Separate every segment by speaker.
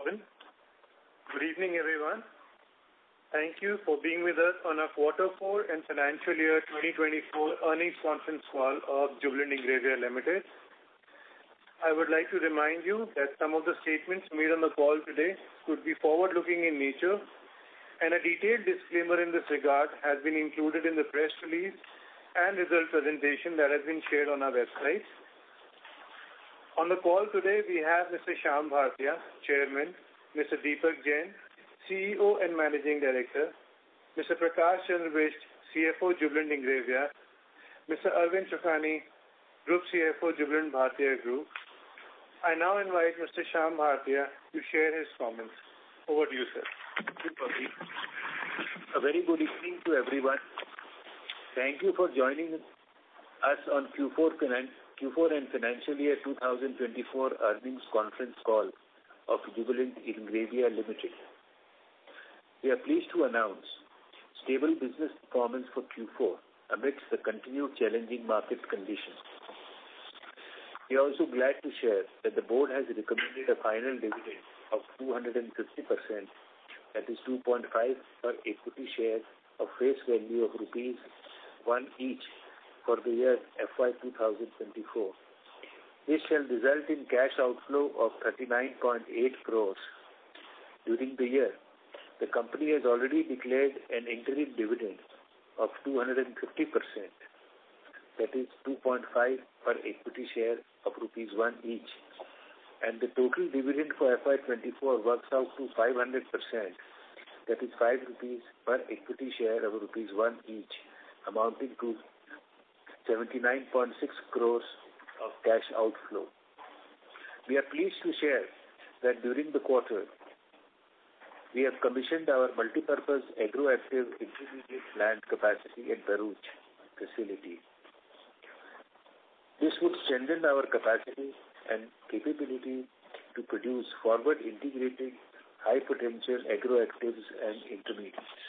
Speaker 1: Robin. Good evening, everyone. Thank you for being with us on our Quarter 4 and Financial Year 2024 earnings conference call of Jubilant Ingrevia Limited. I would like to remind you that some of the statements made on the call today could be forward-looking in nature, and a detailed disclaimer in this regard has been included in the press release and result presentation that has been shared on our website. On the call today, we have Mr. Shyam Bhartia, Chairman, Mr. Deepak Jain, CEO and Managing Director, Mr. Prakash Chandra Bisht, CFO, Jubilant Ingrevia, Mr. Arvind Chokhani, Group CFO, Jubilant Bhartia Group. I now invite Mr. Shyam Bhartia to share his comments. Over to you, sir.
Speaker 2: A very good evening to everyone. Thank you for joining us on Q4 and Financial Year 2024 earnings conference call of Jubilant Ingrevia Limited. We are pleased to announce stable business performance for Q4 amidst the continued challenging market conditions. We are also glad to share that the board has recommended a final dividend of 250%, that is 2.5 per equity share of face value of rupees 1 each for the year FY2024. This shall result in cash outflow of 39.8 crores. During the year, the company has already declared an interim dividend of 250%, that is 2.5 per equity share of rupees 1 each, and the total dividend for FY24 works out to 500%, that is 5 rupees per equity share of rupees 1 each, amounting to 79.6 crores of cash outflow. We are pleased to share that during the quarter, we have commissioned our multi-purpose agro-active intermediate plant capacity at Bharuch facility. This would strengthen our capacity and capability to produce forward integrated high-potential agro-actives and intermediates.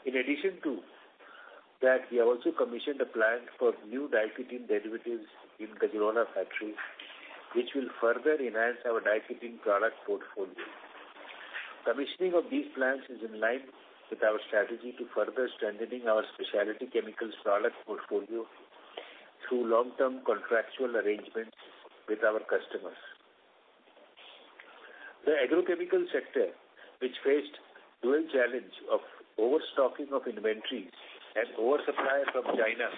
Speaker 2: In addition to that, we have also commissioned a plant for new diketene derivatives in Gajraula factory, which will further enhance our diketene product portfolio. Commissioning of these plants is in line with our strategy to further strengthening our specialty chemicals product portfolio through long-term contractual arrangements with our customers. The agrochemical sector, which faced dual challenge of overstocking of inventories and oversupply from China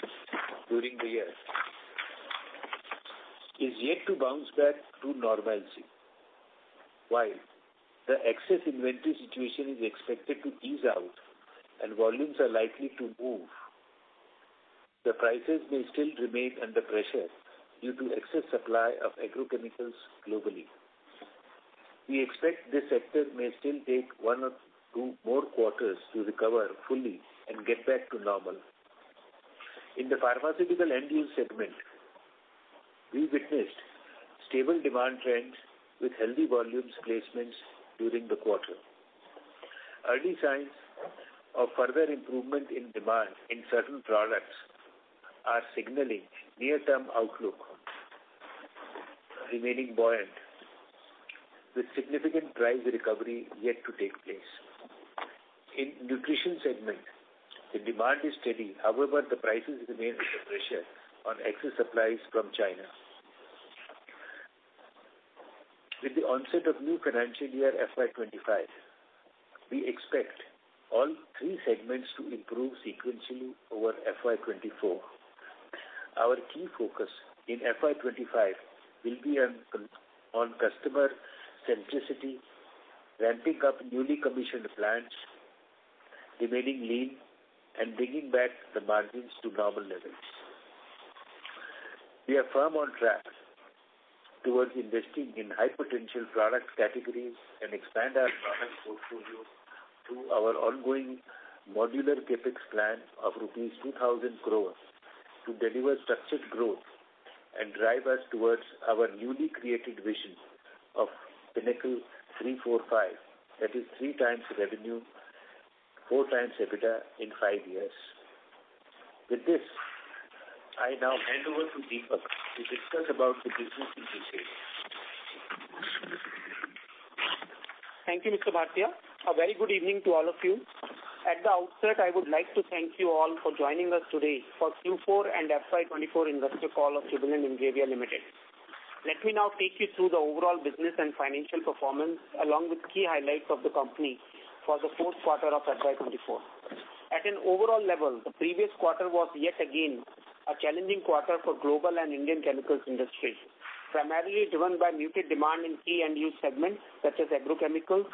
Speaker 2: during the year, is yet to bounce back to normalcy. While the excess inventory situation is expected to ease out and volumes are likely to move, the prices may still remain under pressure due to excess supply of agrochemicals globally. We expect this sector may still take 1 or 2 more quarters to recover fully and get back to normal. In the pharmaceutical end-use segment, we witnessed stable demand trends with healthy volumes placements during the quarter. Early signs of further improvement in demand in certain products are signaling near-term outlook remaining buoyant, with significant price recovery yet to take place. In nutrition segment, the demand is steady. However, the prices remain under pressure on excess supplies from China. With the onset of new financial year FY25, we expect all 3 segments to improve sequentially over FY24. Our key focus in FY25 will be on customer centricity, ramping up newly commissioned plants, remaining lean, and bringing back the margins to normal levels. We are firm on track towards investing in high-potential product categories and expand our product portfolio through our ongoing modular capex plan of rupees 2,000 crores to deliver structured growth and drive us towards our newly created vision of Pinnacle 345, that is 3 times revenue, 4 times EBITDA in 5 years. With this, I now hand over to Deepak to discuss about the business in detail.
Speaker 3: Thank you, Mr. Bhartia. A very good evening to all of you. At the outset, I would like to thank you all for joining us today for Q4 and FY24 investor call of Jubilant Ingrevia Limited. Let me now take you through the overall business and financial performance along with key highlights of the company for the fourth quarter of FY24. At an overall level, the previous quarter was yet again a challenging quarter for global and Indian chemicals industry, primarily driven by muted demand in key end-use segments such as agrochemicals,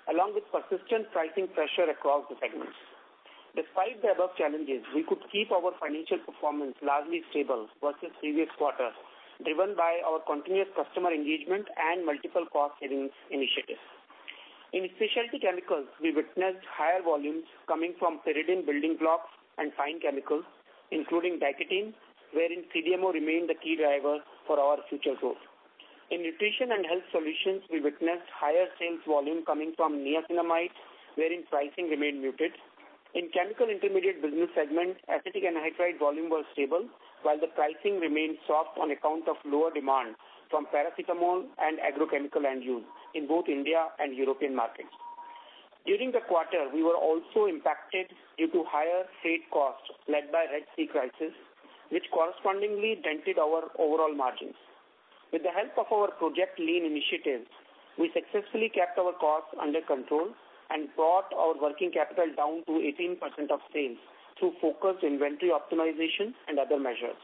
Speaker 3: along with persistent pricing pressure across the segments. Despite the above challenges, we could keep our financial performance largely stable versus previous quarter, driven by our continuous customer engagement and multiple cost-saving initiatives. In specialty chemicals, we witnessed higher volumes coming from pyridine building blocks and fine chemicals, including diketene, wherein CDMO remained the key driver for our future growth. In nutrition and health solutions, we witnessed higher sales volume coming from niacinamide, wherein pricing remained muted. In chemical intermediate business segment, acetic anhydride volume was stable, while the pricing remained soft on account of lower demand from paracetamol and agrochemical end use in both India and European markets. During the quarter, we were also impacted due to higher freight costs led by Red Sea crisis, which correspondingly dented our overall margins. With the help of our Project Lean initiative, we successfully kept our costs under control and brought our working capital down to 18% of sales through focused inventory optimization and other measures.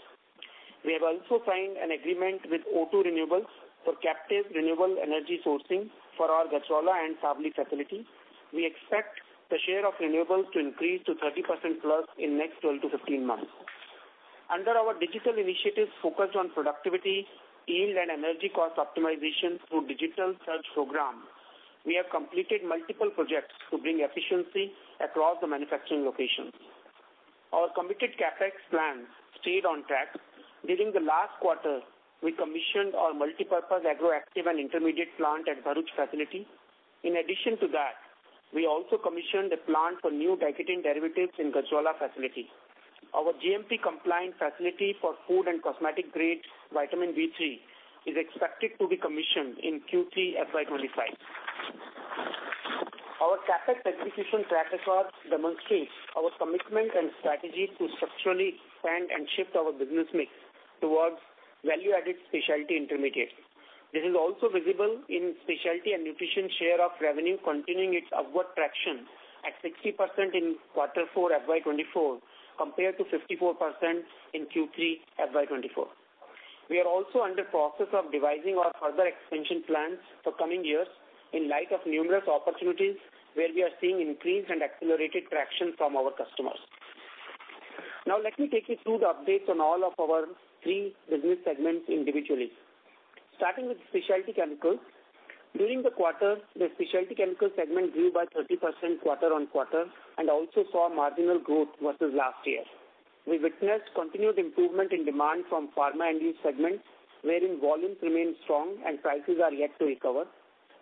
Speaker 3: We have also signed an agreement with O2 Renewables for captive renewable energy sourcing for our Gajraula and Savli facility. We expect the share of renewables to increase to 30% plus in next 12 to 15 months. Under our digital initiatives focused on productivity, yield and energy cost optimization through digital search program, we have completed multiple projects to bring efficiency across the manufacturing locations. Our committed capex plans stayed on track. During the last quarter, we commissioned our multipurpose agroactive and intermediate plant at Bharuch facility. In addition to that, we also commissioned a plant for new diketene derivatives in Gajraula facility. Our GMP-compliant facility for food and cosmetic grade vitamin B3 is expected to be commissioned in Q3 FY25. Our CapEx execution track record demonstrates our commitment and strategy to structurally expand and shift our business mix towards value-added specialty intermediates. This is also visible in specialty and nutrition share of revenue continuing its upward traction at 60% in Q4 FY24 compared to 54% in Q3 FY24. We are also under process of devising our further expansion plans for coming years in light of numerous opportunities where we are seeing increased and accelerated traction from our customers. Now let me take you through the updates on all of our three business segments individually. Starting with specialty chemicals, during the quarter, the specialty chemical segment grew by 30% quarter-on-quarter and also saw marginal growth versus last year. We witnessed continued improvement in demand from pharma end-use segments, wherein volumes remain strong and prices are yet to recover.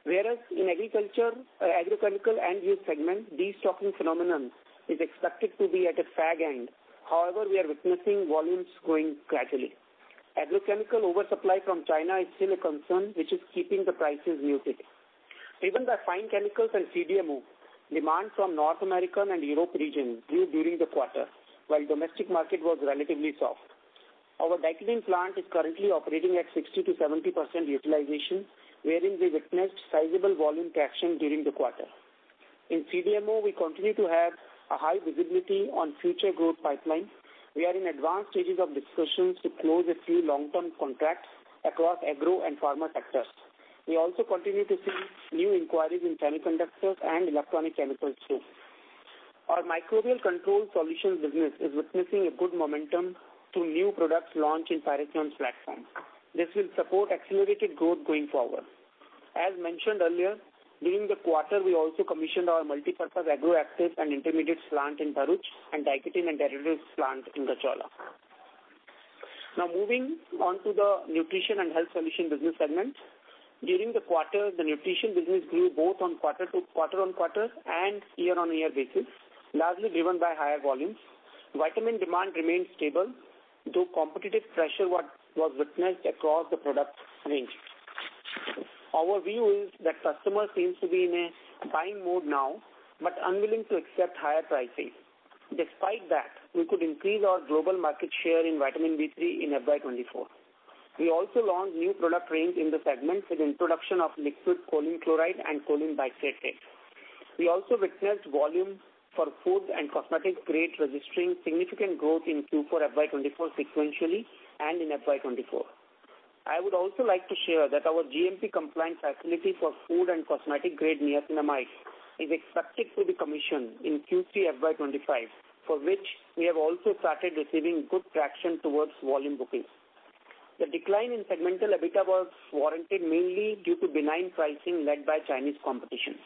Speaker 3: Whereas in agrochemical end-use segment, destocking phenomenon is expected to be at a fag end. However, we are witnessing volumes growing gradually. Agrochemical oversupply from China is still a concern, which is keeping the prices muted. Driven by fine chemicals and CDMO, demand from North American and Europe region grew during the quarter, while domestic market was relatively soft. Our diketene plant is currently operating at 60 to 70% utilization, wherein we witnessed sizable volume traction during the quarter. In CDMO, we continue to have a high visibility on future growth pipeline. We are in advanced stages of discussions to close a few long-term contracts across agro and pharma sectors. We also continue to see new inquiries in semiconductors and electronic chemicals too. Our microbial control solutions business is witnessing a good momentum through new products launched in Pyrathion's platform. This will support accelerated growth going forward. As mentioned earlier, during the quarter, we also commissioned our multipurpose agroactive and intermediates plant in Bharuch and diketene and derivatives plant in Gajraula. Now moving on to the nutrition and health solution business segment. During the quarter, the nutrition business grew both on quarter-on-quarter and year-on-year basis, largely driven by higher volumes. Vitamin demand remained stable, though competitive pressure was witnessed across the product range. Our view is that customers seems to be in a buying mode now, but unwilling to accept higher pricing. Despite that, we could increase our global market share in vitamin B3 in FY24. We also launched new product range in the segment with introduction of liquid choline chloride and choline bisulfate. We also witnessed volume for food and cosmetic grade registering significant growth in Q4 FY24 sequentially and in FY24. I would also like to share that our GMP compliant facility for food and cosmetic grade niacinamide is expected to be commissioned in Q3 FY25, for which we have also started receiving good traction towards volume booking. The decline in segmental EBITDA was warranted mainly due to benign pricing led by Chinese competition.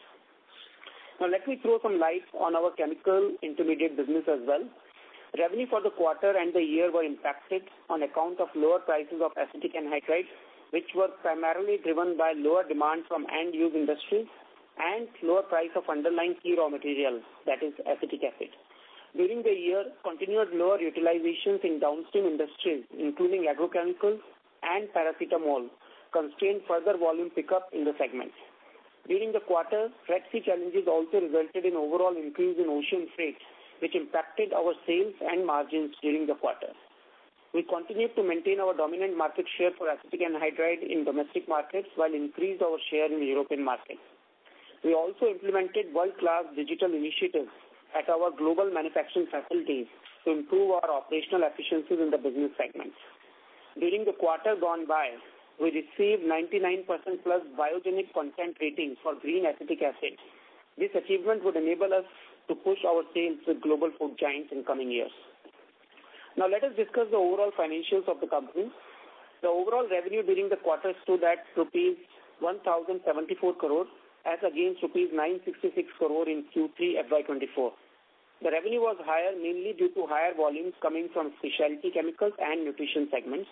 Speaker 3: Now let me throw some light on our chemical intermediate business as well. Revenue for the quarter and the year were impacted on account of lower prices of acetic anhydride, which were primarily driven by lower demand from end-use industries and lower price of underlying key raw material, that is acetic acid. During the year, continued lower utilizations in downstream industries, including agrochemicals and paracetamol, constrained further volume pickup in the segment. During the quarter, Red Sea challenges also resulted in overall increase in ocean freight, which impacted our sales and margins during the quarter. We continued to maintain our dominant market share for acetic anhydride in domestic markets while increased our share in the European market. We also implemented world-class digital initiatives at our global manufacturing facilities to improve our operational efficiencies in the business segment. During the quarter gone by, we received 99% plus biogenic content rating for green acetic acid. This achievement would enable us to push our sales with global food giants in coming years. Now let us discuss the overall financials of the company. The overall revenue during the quarter stood at rupees 1,074 crore as against rupees 966 crore in Q3 FY24. The revenue was higher mainly due to higher volumes coming from specialty chemicals and nutrition segments.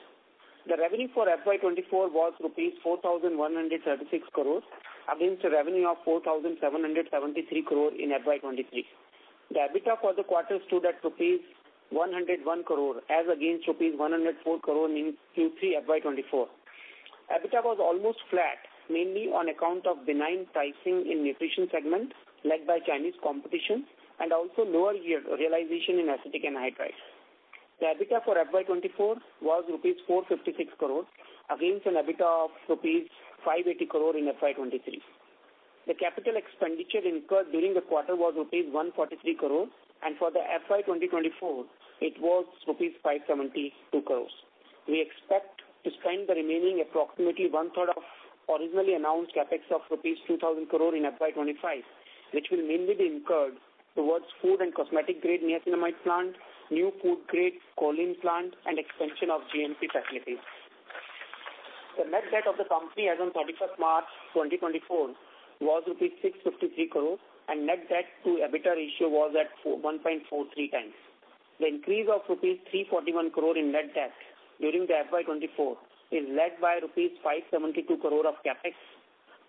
Speaker 3: The revenue for FY24 was rupees 4,136 crore against a revenue of 4,773 crore in FY23. The EBITDA for the quarter stood at rupees 101 crore as against rupees 104 crore in Q3 FY24. EBITDA was almost flat, mainly on account of benign pricing in nutrition segment led by Chinese competition and also lower realization in acetic anhydride. The EBITDA for FY24 was rupees 456 crore against an EBITDA of rupees 580 crore in FY23. The capital expenditure incurred during the quarter was rupees 143 crore and for the FY2024 it was rupees 572 crores. We expect to spend the remaining approximately one-third of originally announced capex of rupees 2,000 crore in FY25, which will mainly be incurred towards food and cosmetic grade niacinamide plant, new food grade choline plant and expansion of GMP facilities. The net debt of the company as on 31st March 2024 was rupees 653 crore and net debt to EBITDA ratio was at 1.43 times. The increase of rupees 341 crore in net debt during the FY24 is led by rupees 572 crore of capex.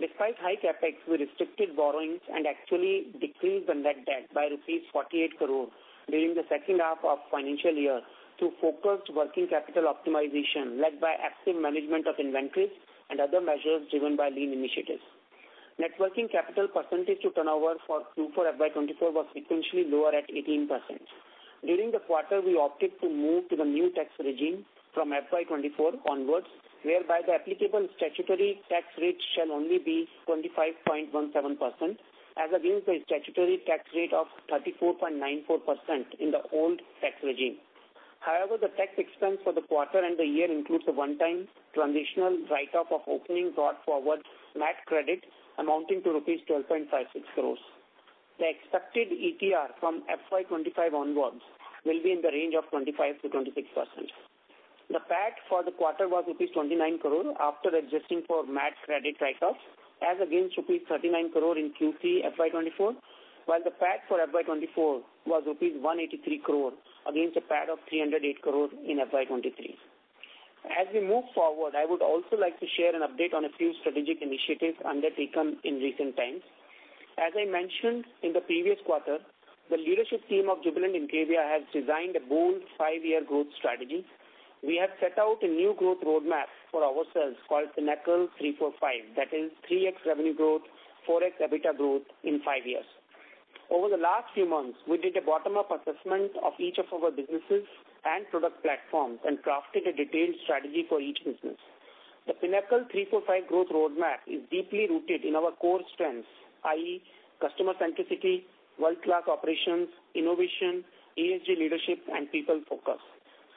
Speaker 3: Despite high capex, we restricted borrowings and actually decreased the net debt by rupees 48 crore during the second half of financial year through focused working capital optimization led by active management of inventories and other measures driven by lean initiatives. Net working capital percentage to turnover for Q4 FY24 was sequentially lower at 18%. During the quarter, we opted to move to the new tax regime from FY24 onwards, whereby the applicable statutory tax rate shall only be 25.17% as against the statutory tax rate of 34.94% in the old tax regime. However, the tax expense for the quarter and the year includes a one-time transitional write-off of opening brought forward MAT credit amounting to rupees 12.56 crores. The expected ETR from FY25 onwards will be in the range of 25 to 26%. The PAT for the quarter was rupees 29 crore after adjusting for MAT credit write-off as against rupees 39 crore in Q3 FY24, while the PAT for FY24 was rupees 183 crore against a PAT of 308 crore in FY23. As we move forward, I would also like to share an update on a few strategic initiatives undertaken in recent times. As I mentioned in the previous quarter, the leadership team of Jubilant Ingrevia has designed a bold 5-year growth strategy. we have set out a new growth roadmap for ourselves called Pinnacle 345, that is 3x revenue growth, 4x EBITDA growth in 5 years. Over the last few months, we did a bottom-up assessment of each of our businesses and product platforms and crafted a detailed strategy for each business. The Pinnacle 345 growth roadmap is deeply rooted in our core strengths, i.e. customer centricity, world-class operations, innovation, ESG leadership, and people focus.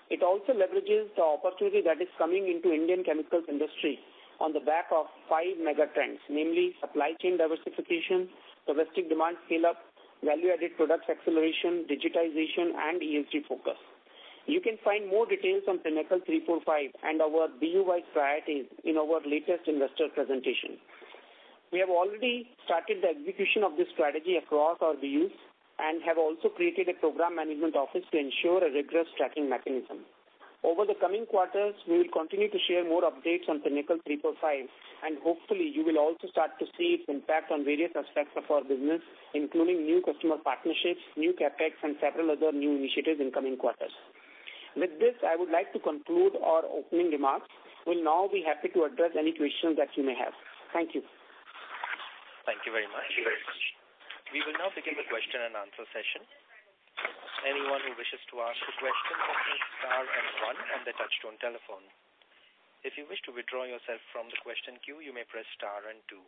Speaker 3: It also leverages the opportunity that is coming into Indian chemicals industry on the back of 5 mega trends, namely supply chain diversification, domestic demand scale-up, value-added products acceleration, digitization, and ESG focus. You can find more details on Pinnacle 345 and our BU-wise priorities in our latest investor presentation. We have already started the execution of this strategy across our BUs and have also created a program management office to ensure a rigorous tracking mechanism. Over the coming quarters, we will continue to share more updates on Pinnacle 345, and hopefully you will also start to see its impact on various aspects of our business, including new customer partnerships, new capex, and several other new initiatives in coming quarters. With this, I would like to conclude our opening remarks. We'll now be happy to address any questions that you may have. Thank you.
Speaker 4: Thank you very much. We will now begin the question and answer session. Anyone who wishes to ask a question may press star and 1 on the touchtone telephone. If you wish to withdraw yourself from the question queue, you may press star and 2.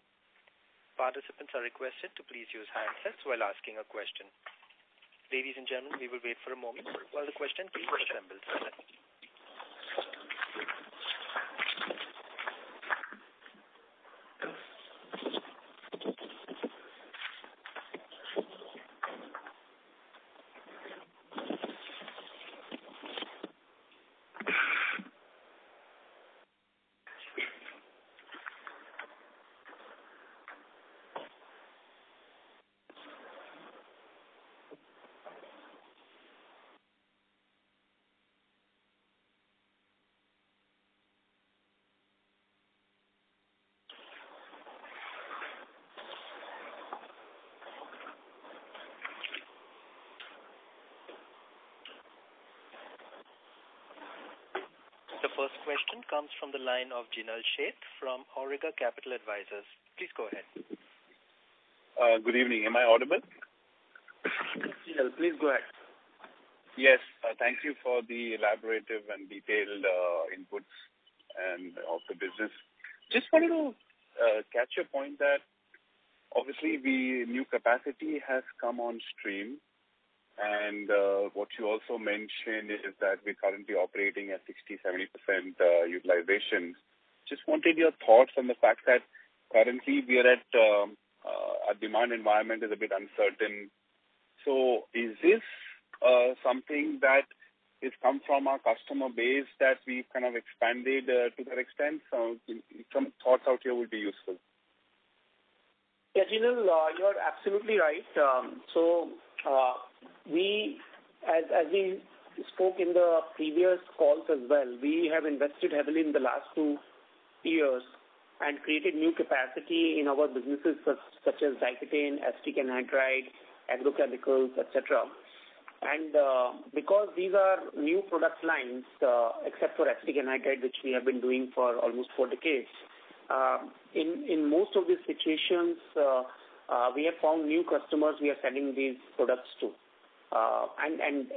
Speaker 4: Participants are requested to please use handsets while asking a question. Ladies and gentlemen, we will wait for a moment while the question queue assembles. The first question comes from the line of Jinal Sheth from Auriga Capital Advisors. Please go ahead.
Speaker 5: Good evening. Am I audible?
Speaker 3: Jinal, please go ahead.
Speaker 5: Yes. Thank you for the elaborative and detailed inputs and of the business. Just wanted to catch your point that obviously the new capacity has come on stream. And what you also mentioned is that we're currently operating at 60-70% utilization. Just wanted your thoughts on the fact that currently we are at our demand environment is a bit uncertain. So is this something that is come from our customer base that we've kind of expanded to that extent? So some thoughts out here would be useful.
Speaker 3: Yeah, Jinal, you're absolutely right. We, as we spoke in the previous calls as well, we have invested heavily in the last 2 years and created new capacity in our businesses such as diketene, acetic anhydride, agrochemicals, etc. And because these are new product lines, except for acetic anhydride, which we have been doing for almost 4 decades, in most of these situations, we have found new customers we are selling these products to. And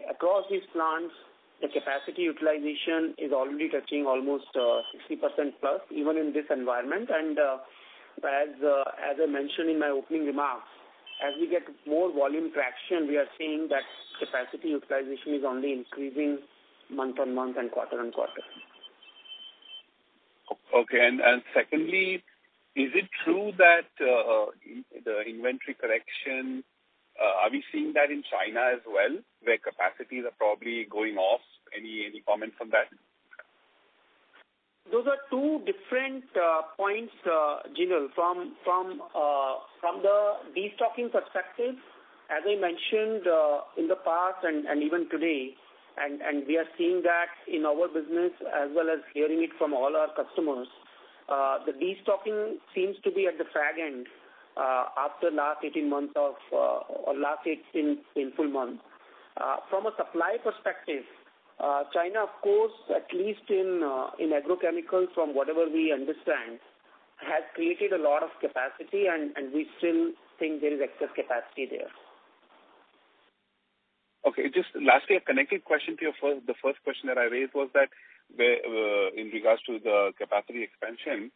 Speaker 3: across these plants, the capacity utilization is already touching almost 60% plus, even in this environment. And as I mentioned in my opening remarks, as we get more volume traction, we are seeing that capacity utilization is only increasing month on month and quarter on quarter.
Speaker 5: Okay, and secondly, is it true that the inventory correction, are we seeing that in China as well, where capacities are probably going off? Any comments on that?
Speaker 3: Those are 2 different points, Jinal. From the destocking perspective, as I mentioned in the past and even today, and we are seeing that in our business as well as hearing it from all our customers, the destocking seems to be at the fag end after last 18 months or last 18 painful months. From a supply perspective, China, of course, at least in agrochemicals, from whatever we understand, has created a lot of capacity, and we still think there is excess capacity there.
Speaker 5: Okay, just lastly, a connected question to the first question that I raised was that in regards to the capacity expansion,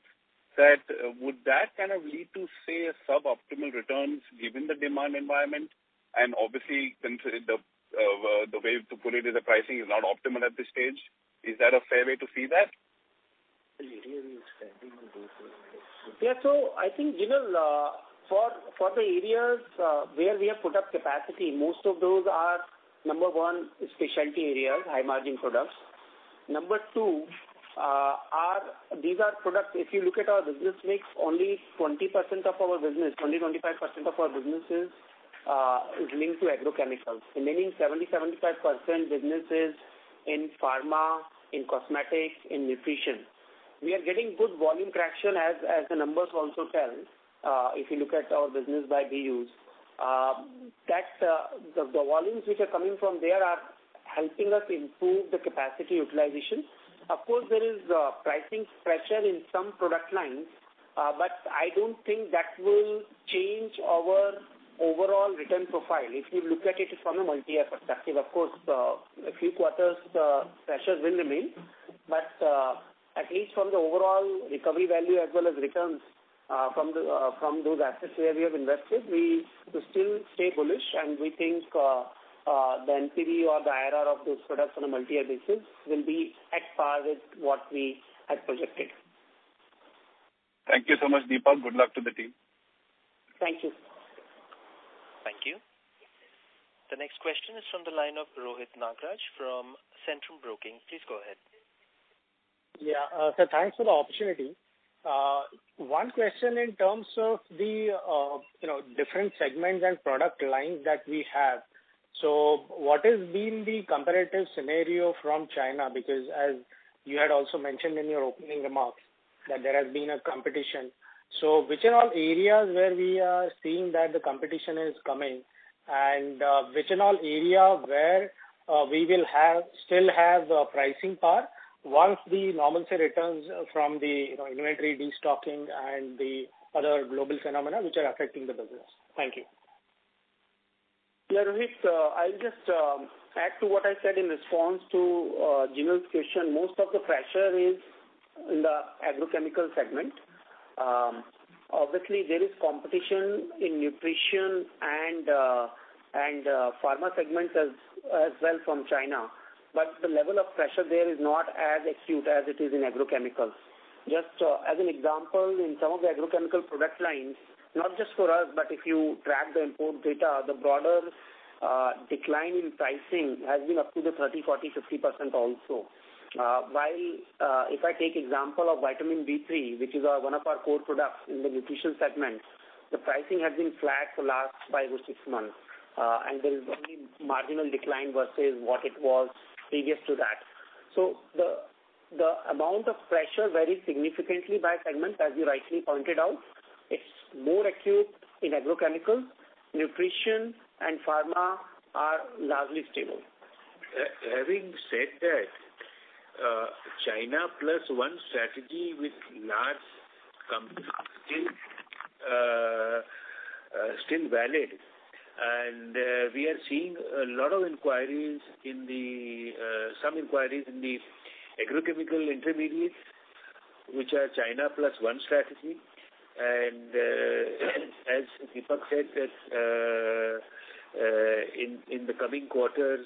Speaker 5: that would that kind of lead to, say, a suboptimal returns given the demand environment? And obviously, the way to put it is the pricing is not optimal at this stage. Is that a fair way to see that?
Speaker 3: Yeah, so I think, for the areas where we have put up capacity, most of those are, number one, specialty areas, high-margin products. Number two, these are products, if you look at our business mix, only 20% of our business, 20-25% of our business is linked to agrochemicals. The remaining 70-75% business is in pharma, in cosmetics, in nutrition. We are getting good volume traction as the numbers also tell. If you look at our business by BUs, the volumes which are coming from there are helping us improve the capacity utilization. Of course, there is pricing pressure in some product lines, but I don't think that will change our overall return profile. If you look at it from a multi-year perspective, of course, a few quarters pressures will remain, but at least from the overall recovery value as well as returns from those assets where we have invested, we still stay bullish, and we think the NPV or the IRR of those products on a multi-year basis will be at par with what we had projected.
Speaker 5: Thank you so much, Deepak. Good luck to the team.
Speaker 3: Thank you.
Speaker 4: Thank you. The next question is from the line of Rohit Nagraj from Centrum Broking. Please go ahead.
Speaker 6: Yeah, so thanks for the opportunity. One question in terms of the different segments and product lines that we have. So what has been the comparative scenario from China? Because as you had also mentioned in your opening remarks that there has been a competition. So which are all areas where we are seeing that the competition is coming, and which are all area where we will still have pricing power once the normalcy returns from the inventory destocking and the other global phenomena which are affecting the business? Thank you.
Speaker 3: Yeah, Rohit, I'll just add to what I said in response to Jinal's question. Most of the pressure is in the agrochemical segment. Obviously, there is competition in nutrition and pharma segments as well from China. But the level of pressure there is not as acute as it is in agrochemicals. Just as an example, in some of the agrochemical product lines, not just for us, but if you track the import data, the broader decline in pricing has been up to the 30, 40, 50% also. While if I take example of vitamin B3, which is one of our core products in the nutrition segment, the pricing has been flat for last 5 or 6 months, and there is only marginal decline versus what it was previous to that. So the amount of pressure varies significantly by segment, as you rightly pointed out. It's more acute in agrochemicals, nutrition, and pharma are largely stable.
Speaker 2: Having said that, China plus one strategy with large companies still valid, and we are seeing a lot of inquiries in some inquiries in the agrochemical intermediates, which are China plus one strategy. And as Deepak said, that in the coming quarter,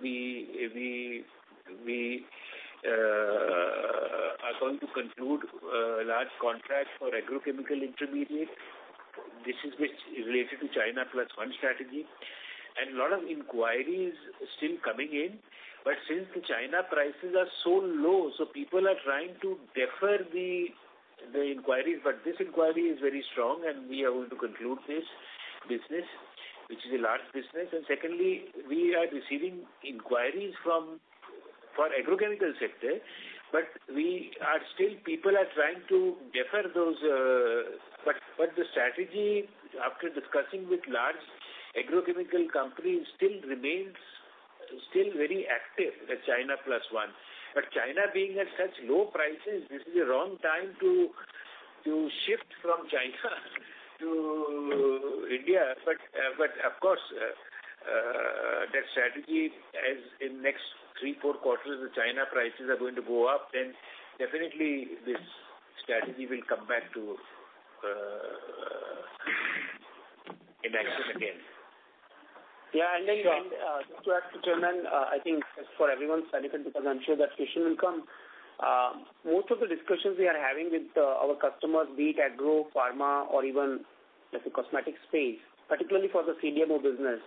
Speaker 2: we are going to conclude a large contract for agrochemical intermediate. This is related to China plus one strategy, and a lot of inquiries still coming in. But since the China prices are so low, so people are trying to defer the inquiries. But this inquiry is very strong, and we are going to conclude this business, which is a large business. And secondly, we are receiving inquiries for agrochemical sector, but people are trying to defer those. But the strategy, after discussing with large agrochemical companies, still remains still very active, the China plus one. But China being at such low prices, this is the wrong time to shift from China to India. But of course, that strategy, as in next 3-4 quarters, the China prices are going to go up, then definitely this strategy will come back to in action again.
Speaker 3: Yeah, and then just to add to Chairman, I think for everyone's benefit, because I'm sure that question will come, most of the discussions we are having with our customers, be it agro, pharma, or even let's say cosmetic space, particularly for the CDMO business,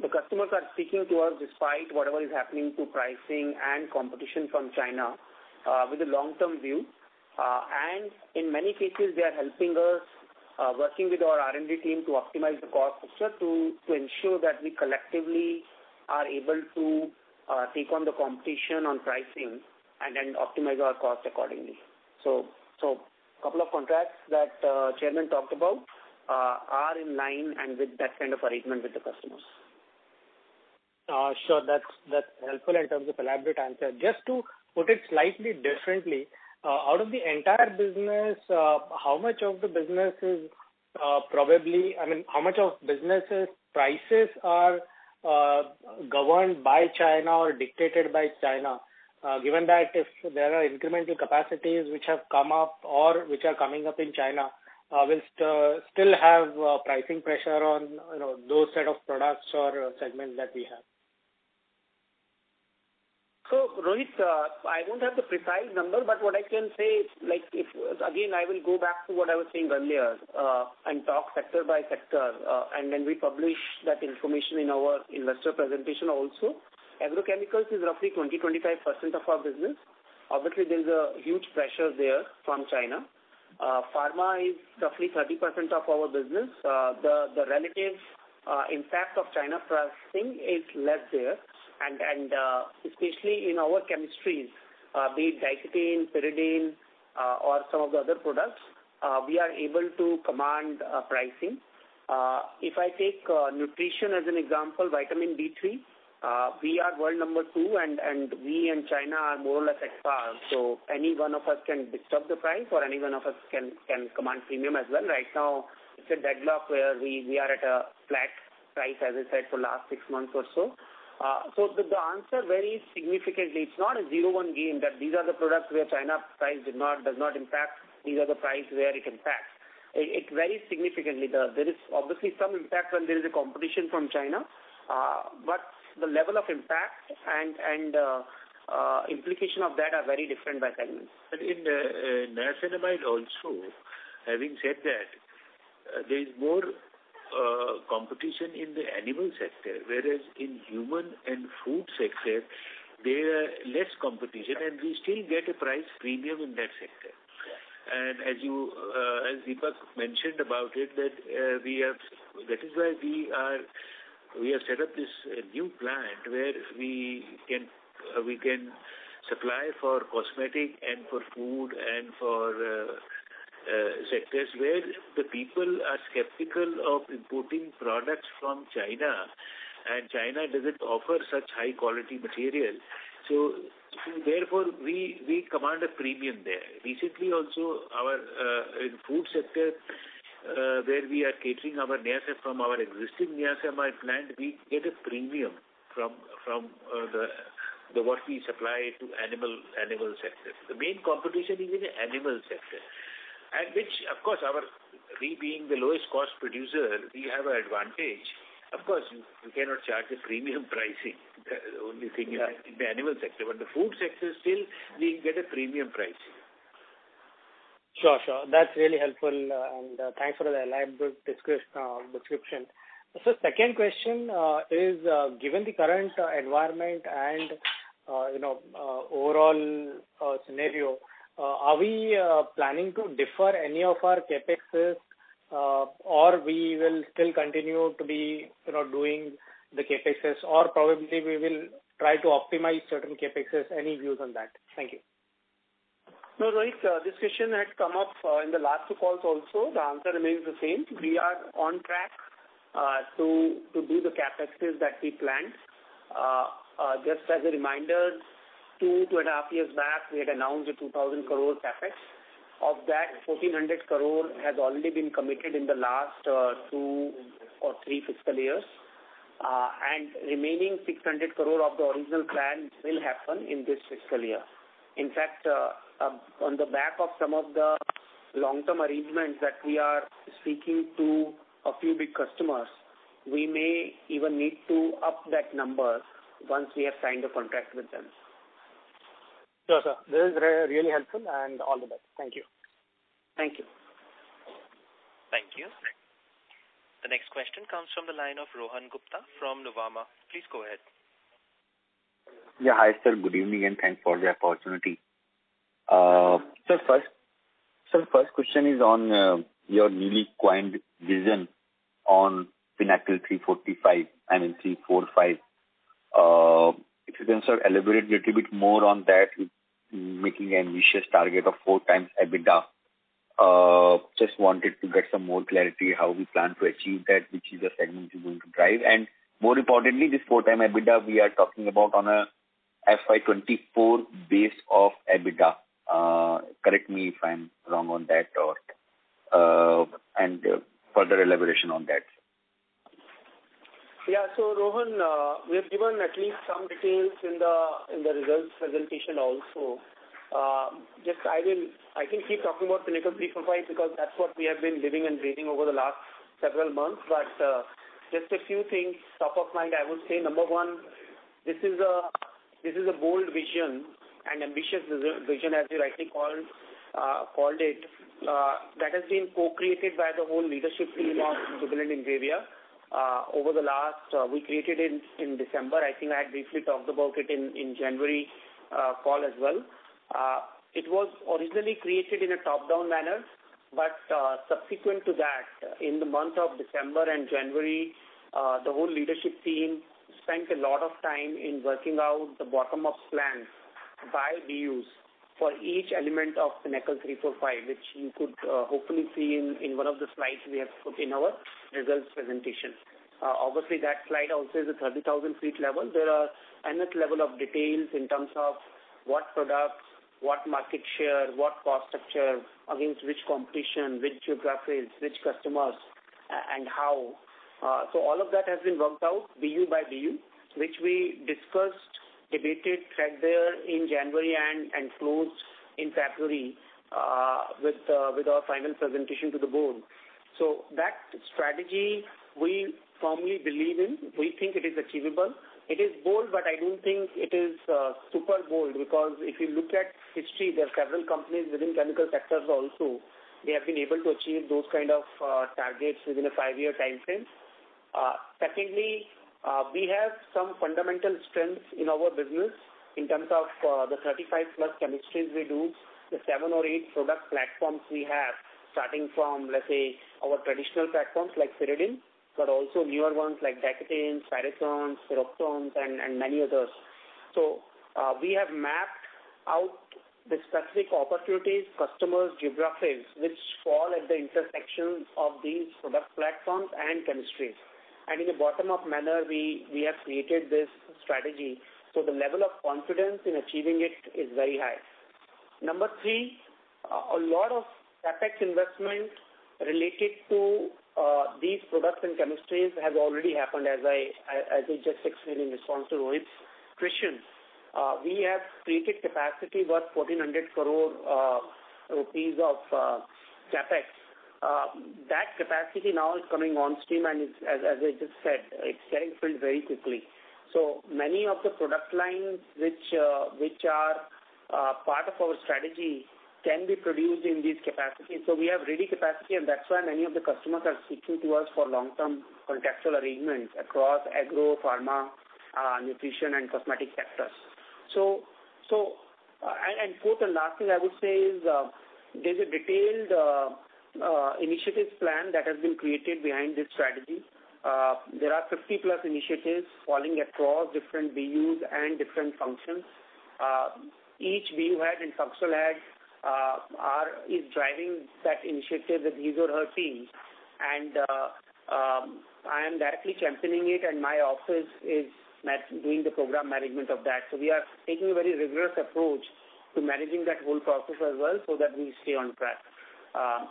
Speaker 3: the customers are speaking to us despite whatever is happening to pricing and competition from China with a long-term view. And in many cases, they are helping us, working with our R&D team to optimize the cost structure to ensure that we collectively are able to take on the competition on pricing and then optimize our cost accordingly. So a couple of contracts that Chairman talked about are in line and with that kind of arrangement with the customers.
Speaker 6: Sure, that's helpful in terms of elaborate answer. Just to put it slightly differently, out of the entire business, how much of the business is how much of businesses prices are governed by China or dictated by China? Given that if there are incremental capacities which have come up or which are coming up in China, will still have pricing pressure on those set of products or segments that we have.
Speaker 3: So, Rohit, I won't have the precise number, but what I can say, I will go back to what I was saying earlier and talk sector by sector, and then we publish that information in our investor presentation also. Agrochemicals is roughly 20-25% of our business. Obviously, there is a huge pressure there from China. Pharma is roughly 30% of our business. The relative impact of China pricing is less there. And especially in our chemistries, be it diketene, pyridine, or some of the other products, we are able to command pricing. If I take nutrition as an example, vitamin D3, we are world number 2, and we and China are more or less at par. So any one of us can disturb the price, or any one of us can command premium as well. Right now, it's a deadlock where we are at a flat price, as I said, for last 6 months or so. So the answer varies significantly. It's not a 0-1 game that these are the products where China price does not impact. These are the price where it impacts. It varies significantly. There is obviously some impact when there is a competition from China, but the level of impact and implication of that are very different by segments.
Speaker 2: But in niacinamide also, having said that, there is more competition in the animal sector, whereas in human and food sector, there are less competition, and we still get a price premium in that sector. And as Deepak mentioned about it, that is why we have set up this new plant where we can supply for cosmetic and for food and for sectors where the people are skeptical of importing products from China, and China doesn't offer such high quality material. So therefore we command a premium there. Recently also our in food sector where we are catering our niacin from our existing niacinamide plant, we get a premium from the what we supply to animal sector. The main competition is in the animal sector. And which, of course, we being the lowest cost producer, we have an advantage. Of course, you cannot charge a premium pricing. The only thing is in the animal sector. But the food sector, still, we get a premium pricing.
Speaker 6: Sure. That's really helpful, and thanks for the elaborate description. So second question is, given the current environment and overall scenario, are we planning to defer any of our capexes, or we will still continue to be doing the capexes, or probably we will try to optimize certain capexes? Any views on that? Thank you.
Speaker 3: No, Rohit, this question had come up in the last 2 calls also. The answer remains the same. We are on track to do the capexes that we planned. Just as a reminder, 2.5 years back, we had announced a 2,000 crore capex. Of that, 1,400 crore has already been committed in the last 2 or 3 fiscal years. And remaining 600 crore of the original plan will happen in this fiscal year. In fact, on the back of some of the long-term arrangements that we are speaking to a few big customers, we may even need to up that number once we have signed a contract with them.
Speaker 6: Sure, sir. This is really helpful, and all the best. Thank you.
Speaker 3: Thank you.
Speaker 4: Thank you. The next question comes from the line of Rohan Gupta from Nuvama. Please go ahead.
Speaker 7: Yeah, hi, sir. Good evening, and thanks for the opportunity. First question is on your newly coined vision on Pinnacle 345, 345. If you can, sir, elaborate a little bit more on that, making an ambitious target of 4 times EBITDA. Just wanted to get some more clarity how we plan to achieve that, which is the segment you're going to drive. And more importantly, this 4 times EBITDA we are talking about on a FY24 base of EBITDA. Correct me if I'm wrong on that, and further elaboration on that.
Speaker 3: Yeah, so Rohan, we have given at least some details in the results presentation also. I can keep talking about Pinnacle 345 because that's what we have been living and breathing over the last several months. But just a few things top of mind, I would say. Number one, this is a bold vision and ambitious vision, as you rightly called it, that has been co-created by the whole leadership team of Jubilant Ingrevia. Over the last, we created it in December. I think I had briefly talked about it in January call as well. It was originally created in a top-down manner, but subsequent to that, in the month of December and January, the whole leadership team spent a lot of time in working out the bottom-up plans by BUs for each element of Pinnacle 345, which you could hopefully see in one of the slides we have put in our results presentation. Obviously, that slide also is a 30,000 feet level. There are enough level of details in terms of what products, what market share, what cost structure, against which competition, which geographies, which customers, and how. So all of that has been worked out BU by BU, which we discussed, debated, threadbare in January and closed in February with our final presentation to the board. So that strategy we firmly believe in. We think it is achievable. It is bold, but I don't think it is super bold because if you look at history, there are several companies within chemical sectors also. They have been able to achieve those kind of targets within a 5-year time frame. Secondly, we have some fundamental strengths in our business in terms of the 35 plus chemistries we do, the 7 or 8 product platforms we have, starting from, let's say, our traditional platforms like pyridine, but also newer ones like decatins, pyrethrons, pyroxones, and many others. So we have mapped out the specific opportunities, customers, geographies, which fall at the intersection of these product platforms and chemistries. And in a bottom-up manner, we have created this strategy. So the level of confidence in achieving it is very high. Number 3, a lot of capex investment related to these products and chemistries has already happened, as I just explained in response to Rohit's question. We have created capacity worth 1,400 crore rupees of capex. That capacity now is coming on stream, and as I just said, it's getting filled very quickly. So many of the product lines which are part of our strategy can be produced in these capacities. So we have ready capacity, and that's why many of the customers are speaking to us for long-term contractual arrangements across agro, pharma, nutrition, and cosmetic sectors. So fourth and last thing I would say is there's a detailed initiatives plan that has been created behind this strategy. There are 50 plus initiatives falling across different BUs and different functions. Each BU head and functional head is driving that initiative with his or her team. And I am directly championing it, and my office is doing the program management of that. So we are taking a very rigorous approach to managing that whole process as well, so that we stay on track.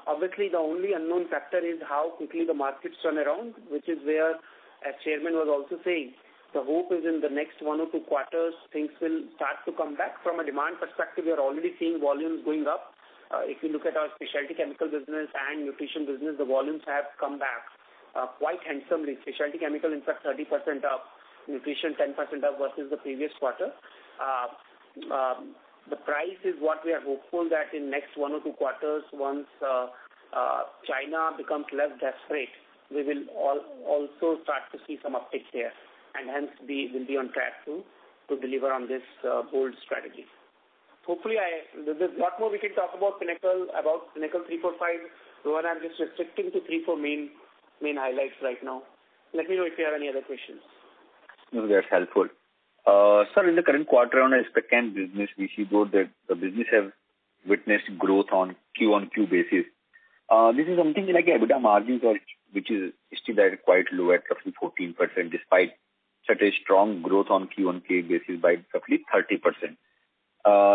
Speaker 3: Obviously, the only unknown factor is how quickly the markets turn around, which is where, as Chairman was also saying, the hope is in the next 1 or 2 quarters, things will start to come back. From a demand perspective, we are already seeing volumes going up. If you look at our specialty chemical business and nutrition business, the volumes have come back quite handsomely. Specialty chemical, in fact, 30% up. Nutrition, 10% up versus the previous quarter. The price is what we are hopeful that in next 1 or 2 quarters, once China becomes less desperate, we will also start to see some uptick there, and hence we will be on track to deliver on this bold strategy. Hopefully, there's a lot more we can talk about Pinnacle 345. Rohan, I'm just restricting to 3-4 main highlights right now. Let me know if you have any other questions.
Speaker 7: No, that's helpful. Sir, in the current quarter on a spec chem business, we see both that the business have witnessed growth on Q-on-Q basis. This is something like EBITDA margins, which is still at quite low at roughly 14%, despite such a strong growth on Q-on-Q basis by roughly 30%.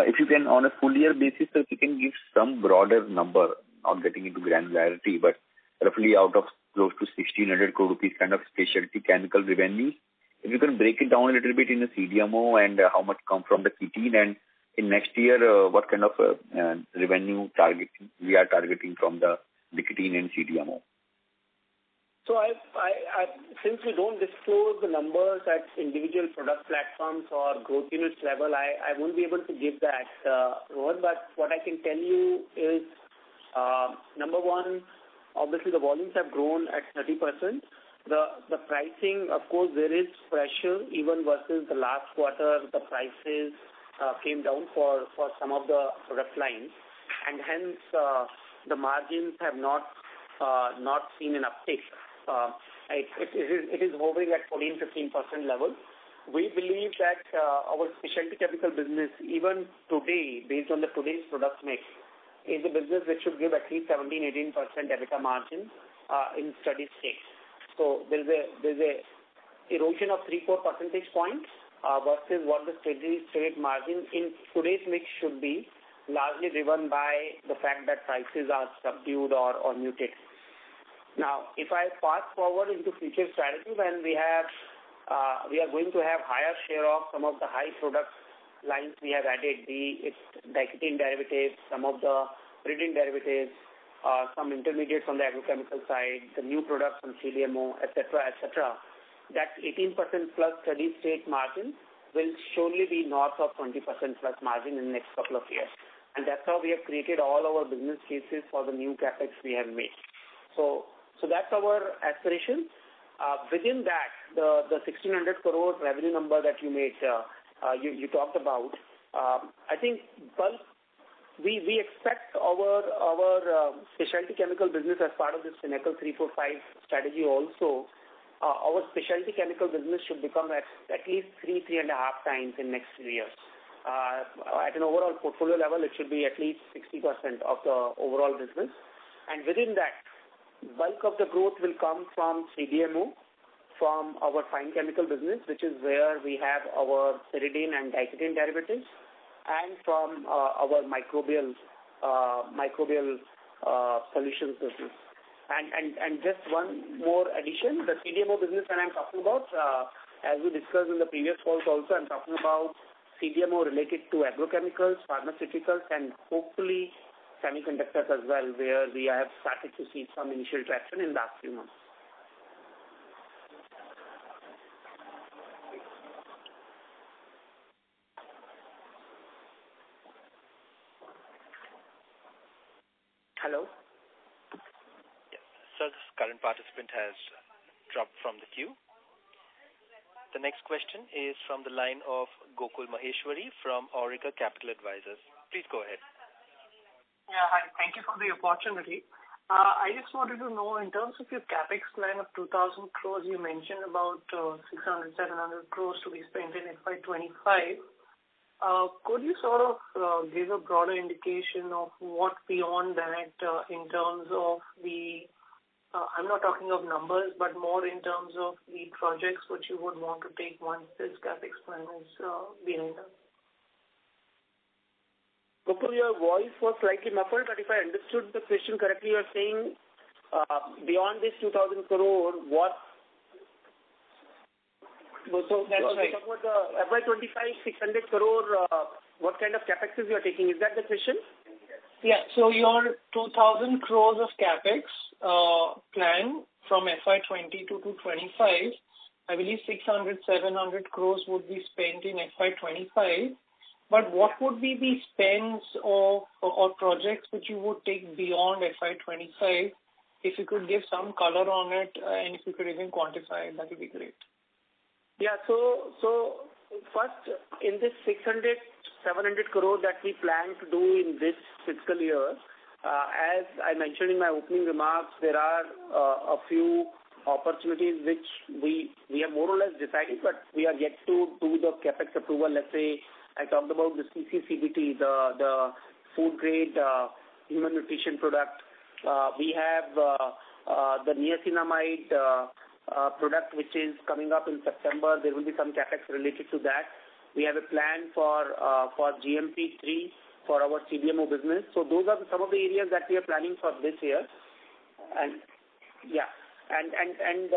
Speaker 7: If you can, on a full year basis, if you can give some broader number, not getting into granularity, but roughly out of close to 1,600 crore rupees kind of specialty chemical revenues. If you can break it down a little bit in the CDMO and how much come from the ketene, and in next year, what kind of revenue targeting we are targeting from the ketene and CDMO.
Speaker 3: So since we don't disclose the numbers at individual product platforms or growth units level, I won't be able to give that, Rohan. But what I can tell you is, number one, obviously the volumes have grown at 30%. The pricing, of course, there is pressure even versus the last quarter. The prices came down for some of the product lines, and hence the margins have not seen an uptick. It is hovering at 14-15% level. We believe that our specialty chemical business, even today, based on today's product mix, is a business which should give at least 17-18% EBITDA margin in steady state. So there's a erosion of 3-4 percentage points versus what the steady state margin in today's mix should be, largely driven by the fact that prices are subdued or muted. Now, if I fast forward into future strategy, when we are going to have higher share of some of the high product lines we have added, the diketene derivatives, some of the pyridine derivatives, some intermediates on the agrochemical side, the new products from CDMO, etc. That 18% plus steady state margin will surely be north of 20% plus margin in the next couple of years. And that's how we have created all our business cases for the new capex we have made. So that's our aspiration. Within that, the 1,600 crore revenue number that you made, you talked about, I think bulk, we expect our specialty chemical business as part of this Pinnacle 345 strategy also. Our specialty chemical business should become at least 3.5 times in next few years. At an overall portfolio level, it should be at least 60% of the overall business. And within that, bulk of the growth will come from CDMO, from our fine chemical business, which is where we have our pyridine and diketene derivatives, and from our microbial solutions business. And just one more addition, the CDMO business that I'm talking about, as we discussed in the previous calls also, I'm talking about CDMO related to agrochemicals, pharmaceuticals, and hopefully semiconductors as well, where we have started to see some initial traction in the last few months. Hello?
Speaker 4: Yes. So this current participant has dropped from the queue. The next question is from the line of Gokul Maheshwari from Auriga Capital Advisors. Please go ahead.
Speaker 8: Yeah, hi. Thank you for the opportunity. I just wanted to know, in terms of your capex plan of 2,000 crores, you mentioned about 600, 700 crores to be spent in FY25. Could you sort of give a broader indication of what beyond that in terms of the I'm not talking of numbers, but more in terms of the projects which you would want to take once this CapEx plan is behind us.
Speaker 3: Gokul, your voice was slightly muffled, but if I understood the question correctly, you're saying beyond this 2,000 crore, what? So that's right. Talking about the FY25 600 crore, what kind of capex you are taking? Is that the question?
Speaker 8: Yeah. So your 2,000 crores of capex plan from FY22 to 25, I believe 600, 700 crores would be spent in FY25. But what would be the spends or projects which you would take beyond FY25? If you could give some color on it, and if you could even quantify it, that would be great.
Speaker 3: Yeah. So first, in this 600, 700 crore that we plan to do in this fiscal year, as I mentioned in my opening remarks, there are a few opportunities which we have more or less decided, but we are yet to do the capex approval. Let's say I talked about the CCCBT, the food grade human nutrition product. We have the niacinamide product which is coming up in September. There will be some capex related to that. We have a plan for GMP3 for our CDMO business. So those are some of the areas that we are planning for this year. And yeah, and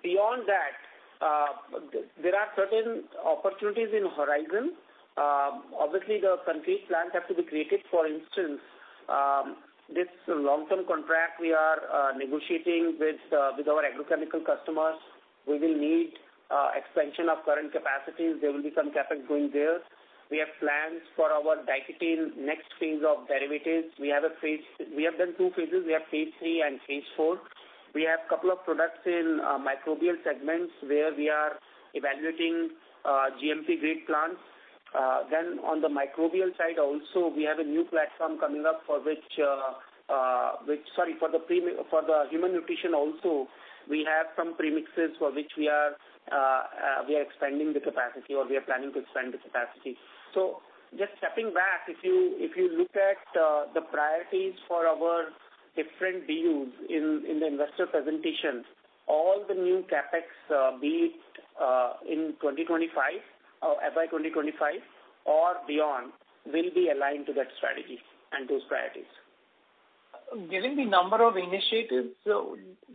Speaker 3: beyond that, there are certain opportunities in horizon. Obviously, the concrete plans have to be created. For instance, this long-term contract we are negotiating with our agrochemical customers. We will need expansion of current capacities. There will be some capex going there. We have plans for our diketene next phase of derivatives. We have done 2 phases. We have phase 3 and phase 4. We have a couple of products in microbial segments where we are evaluating GMP grade plants. Then on the microbial side also, we have a new platform coming up for the human nutrition also. We have some premixes for which we are expanding the capacity, or we are planning to expand the capacity. So just stepping back, if you look at the priorities for our different BUs in the investor presentation, all the new capex, be it in 2025 or FY 2025 or beyond, will be aligned to that strategy and those priorities.
Speaker 8: Given the number of initiatives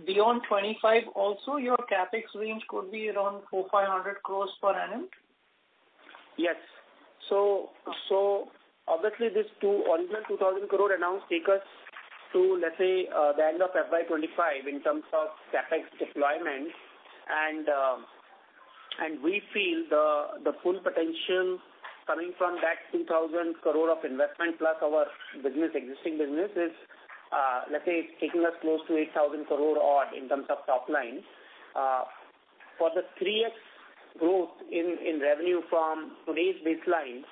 Speaker 8: beyond 25, also your capex range could be around 400-500 crores per annum?
Speaker 3: Yes. So obviously this original 2,000 crore announced take us to, let's say, the end of FY25 in terms of capex deployment, and we feel the full potential coming from that 2,000 crore of investment plus our existing business is, let's say, it's taking us close to 8,000 crore odd in terms of top line. For the 3x growth in revenue from today's baseline,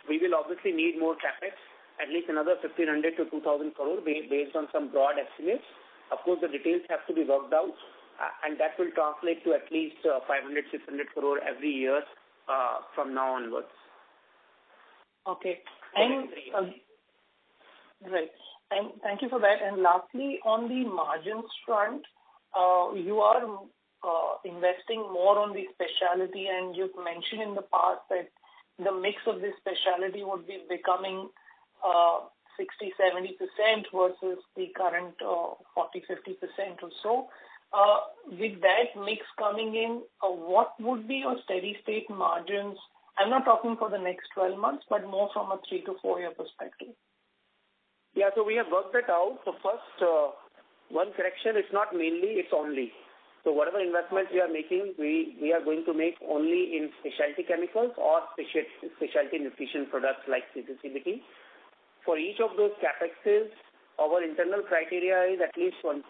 Speaker 3: we will obviously need more capex, at least another 1,500 to 2,000 crore based on some broad estimates. Of course, the details have to be worked out, and that will translate to at least 500-600 crore every year from now onwards.
Speaker 8: Okay. Right. And thank you for that. And lastly, on the margins front, you are investing more on the specialty, and you've mentioned in the past that the mix of this specialty would be becoming 60-70% versus the current 40-50% or so. With that mix coming in, what would be your steady state margins? I'm not talking for the next 12 months, but more from a 3 to 4 year perspective.
Speaker 3: Yeah, so we have worked that out. So first, one correction, it's not mainly, it's only. So whatever investments we are making, we are going to make only in specialty chemicals or specialty nutrition products like CCCBT. For each of those capexes, our internal criteria is at least 20%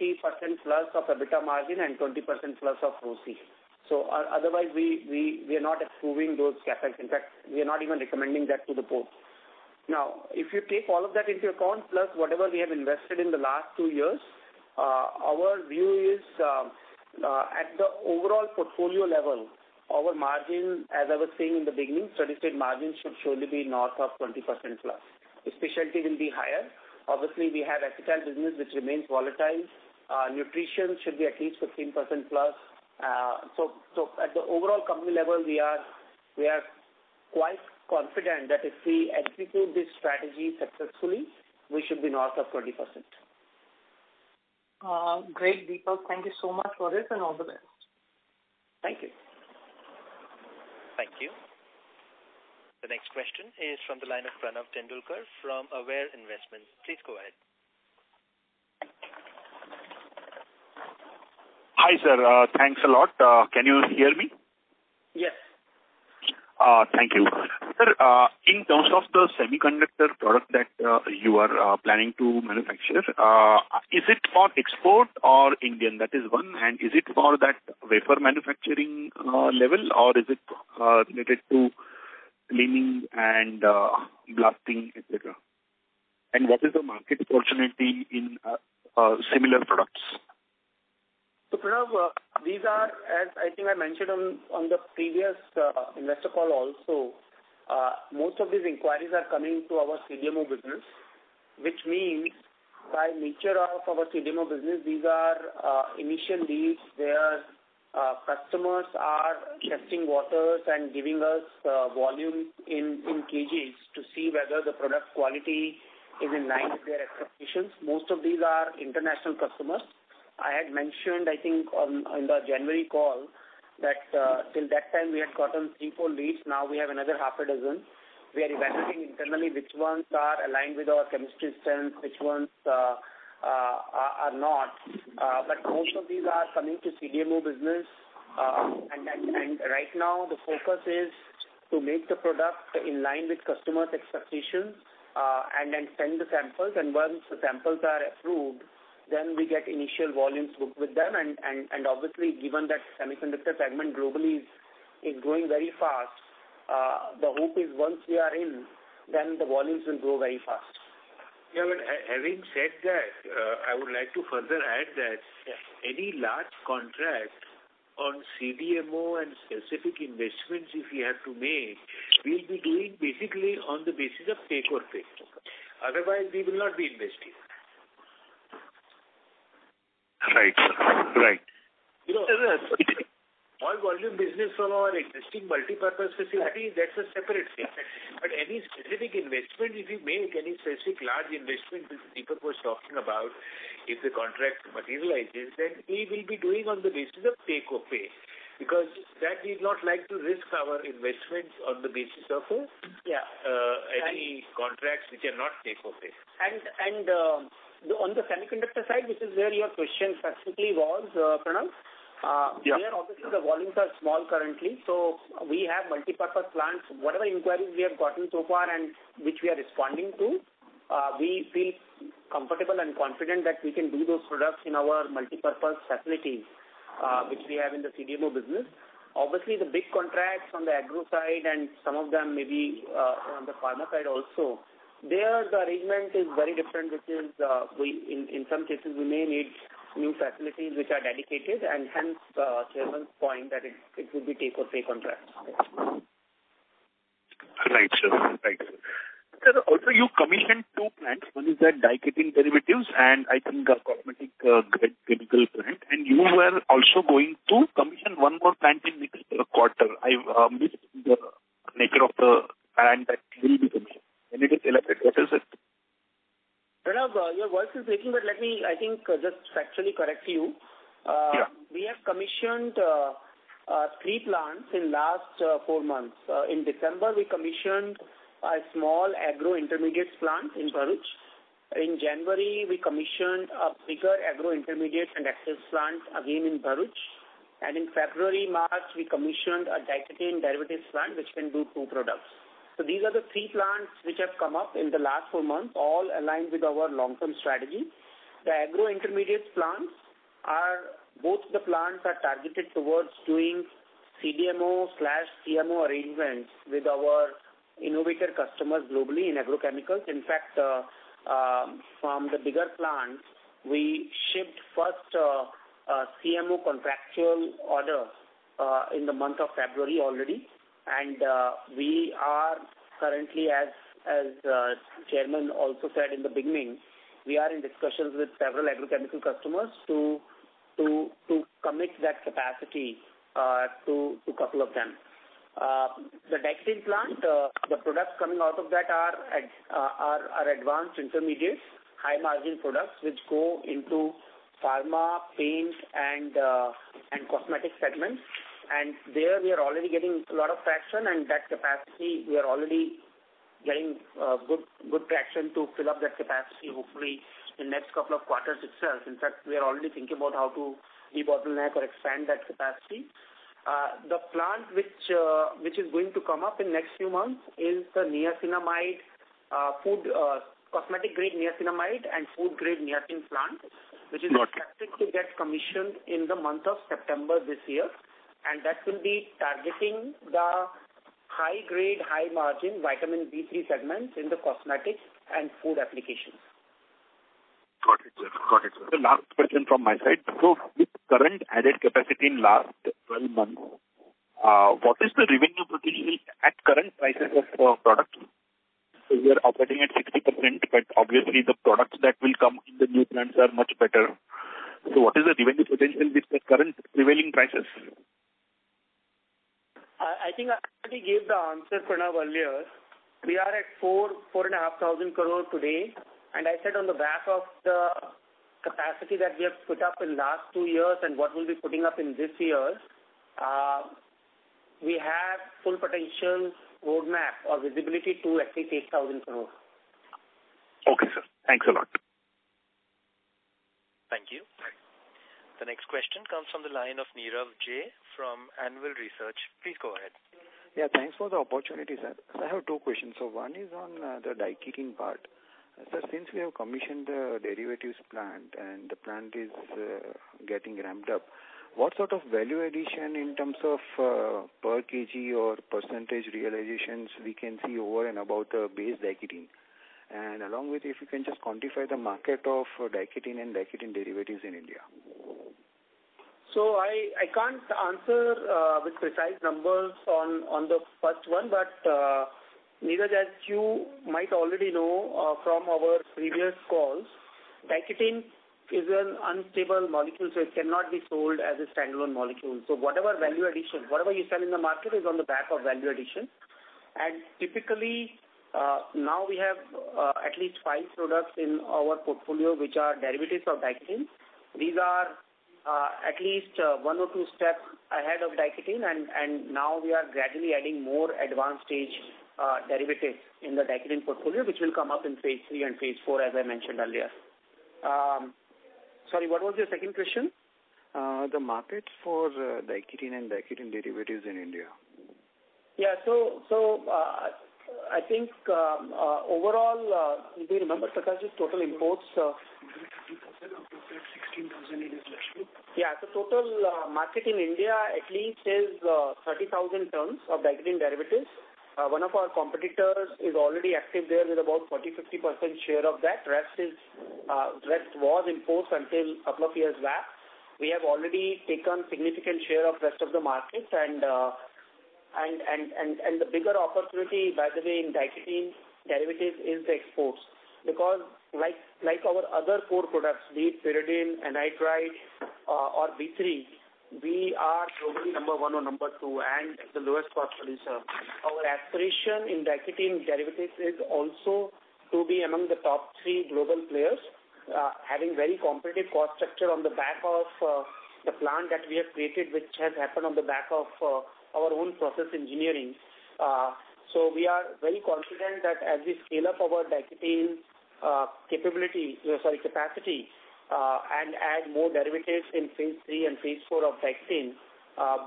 Speaker 3: plus of EBITDA margin and 20% plus of ROCE. So otherwise, we are not approving those capex. In fact, we are not even recommending that to the board. Now, if you take all of that into account, plus whatever we have invested in the last 2 years, our view is at the overall portfolio level, our margin, as I was saying in the beginning, steady-state margin should surely be north of 20% plus. Specialty will be higher. Obviously, we have acetyl business which remains volatile. Nutrition should be at least 15% plus. So at the overall company level, we are quite confident that if we execute this strategy successfully, we should be north of 20%.
Speaker 8: Great, Deepak. Thank you so much for this and all the best.
Speaker 3: Thank you.
Speaker 4: Thank you. The next question is from the line of Pranav Tendulkar from Aware Investments. Please go ahead.
Speaker 9: Hi, sir. Thanks a lot. Can you hear me?
Speaker 3: Yes.
Speaker 9: Thank you. Sir, in terms of the semiconductor product that you are planning to manufacture, is it for export or Indian? That is one. And is it for that wafer manufacturing level, or is it related to cleaning and blasting, etc.? And what is the market opportunity in similar products?
Speaker 3: So, Pranav, these are, as I think I mentioned on the previous investor call also, most of these inquiries are coming to our CDMO business, which means by nature of our CDMO business, these are initial leads where customers are testing waters and giving us volume in kgs to see whether the product quality is in line with their expectations. Most of these are international customers. I had mentioned, I think, on the January call that till that time we had gotten 3-4 leads. Now we have another half a dozen. We are evaluating internally which ones are aligned with our chemistry strength, which ones are not. But most of these are coming to CDMO business. And right now the focus is to make the product in line with customers' expectations and then send the samples. And once the samples are approved, then we get initial volumes booked with them. And obviously, given that semiconductor segment globally is growing very fast, the hope is once we are in, then the volumes will grow very fast.
Speaker 2: Yeah, but having said that, I would like to further add that any large contract on CDMO and specific investments if we have to make, we'll be doing basically on the basis of take or pay. Otherwise, we will not be investing.
Speaker 9: Right.
Speaker 2: You know, all volume business from our existing multi-purpose facility, that's a separate thing. But any specific investment, if you make any specific large investment which Deepak was talking about, if the contract materializes, then we will be doing on the basis of take or pay. Because that we would not like to risk our investments on the basis of any contracts which are not take or pay.
Speaker 3: And on the semiconductor side, which is where your question specifically was, Pranav, there obviously the volumes are small currently. So we have multi-purpose plants. Whatever inquiries we have gotten so far and which we are responding to, we feel comfortable and confident that we can do those products in our multi-purpose facilities, which we have in the CDMO business. Obviously, the big contracts on the agro side and some of them maybe on the pharma side also, there the arrangement is very different, which is in some cases we may need new facilities which are dedicated, and hence Chairman's point that it would be take or pay contracts.
Speaker 9: Right, sir. Sir, also you commissioned 2 plants. One is that diketene derivatives and I think a cosmetic grade chemical plant. And you were also going to commission one more plant in next quarter. I missed the nature of the plant that will be commissioned. Can you just elaborate what is it?
Speaker 3: Pranav, your voice is breaking, but let me, I think, just factually correct you. We have commissioned 3 plants in last 4 months. In December, we commissioned a small agro intermediates plant in Bharuch. In January, we commissioned a bigger agro intermediates and actives plant again in Bharuch. And in February, March, we commissioned a diketene derivatives plant which can do 2 products. So these are the 3 plants which have come up in the last 4 months, all aligned with our long-term strategy. The agro intermediates plants both the plants are targeted towards doing CDMO/CMO arrangements with our innovator customers globally in agrochemicals. In fact, from the bigger plants, we shipped first CMO contractual order in the month of February already. And we are currently, as Chairman also said in the beginning, we are in discussions with several agrochemical customers to commit that capacity to a couple of them. The diketene plant, the products coming out of that are advanced intermediates, high margin products which go into pharma, paint, and cosmetic segments. And there we are already getting a lot of traction, and that capacity we are already getting good traction to fill up that capacity hopefully in next couple of quarters itself. In fact, we are already thinking about how to debottleneck or expand that capacity. The plant which is going to come up in next few months is the niacinamide cosmetic grade niacinamide and food grade niacin plant, which is expected to get commissioned in the month of September this year. And that will be targeting the high grade, high margin vitamin B3 segments in the cosmetics and food applications.
Speaker 9: Got it, sir. The last question from my side. So with current added capacity in last 12 months, what is the revenue potential at current prices of products? So we are operating at 60%, but obviously the products that will come in the new plants are much better. So what is the revenue potential with the current prevailing prices?
Speaker 3: I think I already gave the answer, Pranav, earlier. We are at 4,500 crore today, and I said on the back of the capacity that we have put up in last 2 years and what we'll be putting up in this year, we have full potential roadmap or visibility to at least 8,000 crore.
Speaker 9: Okay, sir. Thanks a lot.
Speaker 4: Thank you. The next question comes from the line of Nirav J. from Anvil Research. Please go ahead.
Speaker 10: Yeah, thanks for the opportunity, sir. I have two questions. So one is on the diketene part. Sir, since we have commissioned the derivatives plant and the plant is getting ramped up, what sort of value addition in terms of per kg or percentage realizations we can see over and above the base diketene? And along with, if you can just quantify the market of diketene and diketene derivatives in India.
Speaker 3: So I can't answer with precise numbers on the first one, but Neeraj, as you might already know from our previous calls, diketene is an unstable molecule, so it cannot be sold as a standalone molecule. So whatever value addition, whatever you sell in the market is on the back of value addition. And typically, now we have at least 5 products in our portfolio which are derivatives of diketene. These are at least 1 or 2 steps ahead of diketene, and now we are gradually adding more advanced stage derivatives in the diketene portfolio, which will come up in phase 3 and phase 4, as I mentioned earlier. Sorry, what was your second question?
Speaker 10: The markets for diketene and diketene derivatives in India.
Speaker 3: Yeah, so I think overall, do you remember Prakash's total imports? 16,000 is left. Yeah, so total market in India at least is 30,000 tons of diketene derivatives. One of our competitors is already active there with about 40-50% share of that. Rest was imports until a couple of years back. We have already taken significant share of rest of the market, and the bigger opportunity, by the way, in diketene derivatives is the exports, because like our other core products, be it pyridine, anhydride, or B3, we are globally number 1 or number 2 and the lowest cost producer. Our aspiration in diketene derivatives is also to be among the top 3 global players, having very competitive cost structure on the back of the plant that we have created, which has happened on the back of our own process engineering. So we are very confident that as we scale up our diketene capacity and add more derivatives in phase 3 and phase 4 of diketene,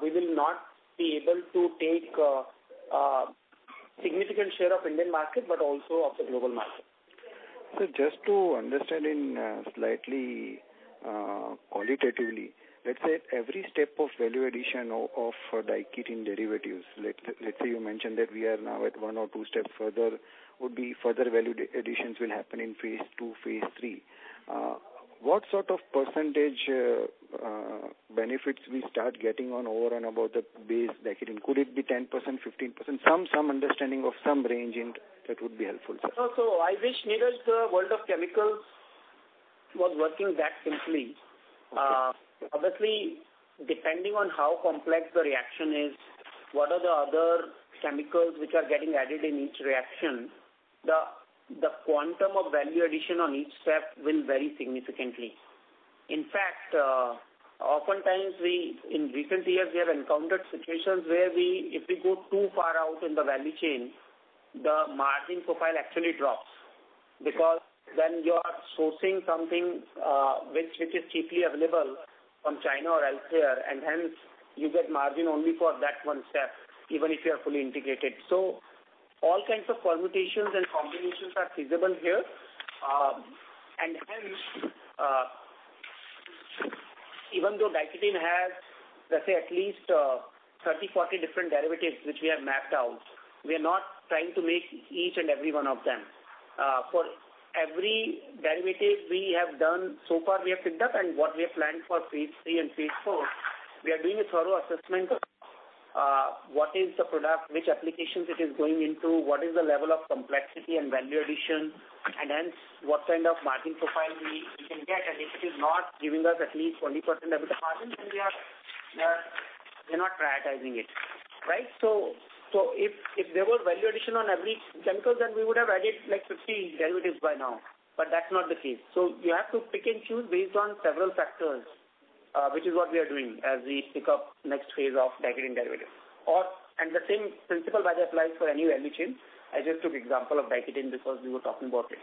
Speaker 3: we will not be able to take significant share of Indian market, but also of the global market.
Speaker 10: So just to understand in slightly qualitatively, let's say every step of value addition of diketene derivatives, let's say you mentioned that we are now at 1 or 2 steps further, would be further value additions will happen in phase 2, phase 3. What sort of percentage benefits we start getting on over and above the base diketene? Could it be 10%, 15%? Some understanding of some range in that would be helpful, sir.
Speaker 3: So I wish, Neeraj, the world of chemicals was working that simply. Obviously, depending on how complex the reaction is, what are the other chemicals which are getting added in each reaction, the quantum of value addition on each step will vary significantly. In fact, oftentimes in recent years, we have encountered situations where if we go too far out in the value chain, the margin profile actually drops, because then you are sourcing something which is cheaply available from China or elsewhere, and hence you get margin only for that one step, even if you are fully integrated. So all kinds of permutations and combinations are feasible here, and hence even though diketene has, let's say, at least 30-40 different derivatives which we have mapped out, we are not trying to make each and every one of them. For every derivative we have done so far, we have picked up, and what we have planned for phase 3 and phase 4, we are doing a thorough assessment of what is the product, which applications it is going into, what is the level of complexity and value addition, and hence what kind of margin profile we can get. And if it is not giving us at least 20% EBITDA margin, then we are not prioritizing it, right? So if there was value addition on every chemical, then we would have added like 50 derivatives by now. But that's not the case. So you have to pick and choose based on several factors, which is what we are doing as we pick up next phase of diketene derivatives. And the same principle by the applies for any value chain. I just took example of diketene because we were talking about it.